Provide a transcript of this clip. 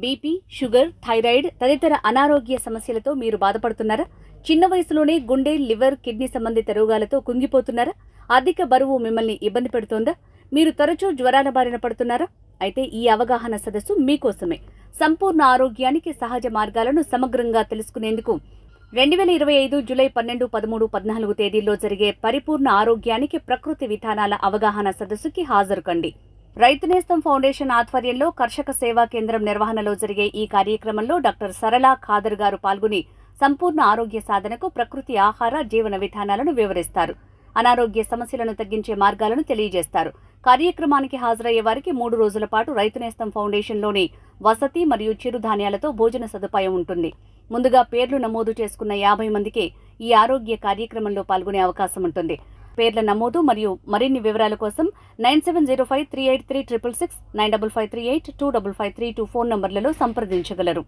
BP, sugar, thyroid తదితర అనారోగ్య సమస్యలతో మీరు బాధపడుతున్నారా? చిన్న వయసులోనే గుండె, లివర్, కిడ్నీ సంబంధిత రోగాలతో కుంగిపోతున్నారా? అధిక బరువు మిమ్మల్ని ఇబ్బంది పెడుతోందా? మీరు తరచూ జ్వరాల బారిన పడుతున్నారా? అయితే ఈ అవగాహన సదస్సు మీకోసమే. సంపూర్ణ ఆరోగ్యానికి సహజ మార్గాలను సమగ్రంగా తెలుసుకునేందుకు 2025 జూలై 12, 13, 14 తేదీల్లో జరిగే పరిపూర్ణ ఆరోగ్యానికి ప్రకృతి విధానాల అవగాహన సదస్సుకి హాజరు కండి. రైతు నేస్తం ఫౌండేషన్ ఆధ్వర్యంలో కర్షక సేవా కేంద్రం నిర్వహణలో జరిగే ఈ కార్యక్రమంలో డాక్టర్ సరళ ఖాదర్ గారు పాల్గొని సంపూర్ణ ఆరోగ్య సాధనకు ప్రకృతి ఆహార జీవన విధానాలను వివరిస్తారు. అనారోగ్య సమస్యలను తగ్గించే మార్గాలను తెలియజేస్తారు. కార్యక్రమానికి హాజరయ్యే వారికి 3 రోజుల పాటు రైతు నేస్తం ఫౌండేషన్లోని వసతి మరియు చిరుధాన్యాలతో భోజన సదుపాయం ఉంటుంది. ముందుగా పేర్లు నమోదు చేసుకున్న 50 మందికి ఈ ఆరోగ్య కార్యక్రమంలో పాల్గొనే అవకాశం ఉంటుంది. పేర్ల నమోదు మరియు మరిన్ని వివరాల కోసం 9705383666, 9553825532 ఫోన్ నంబర్లలో సంప్రదించగలరు.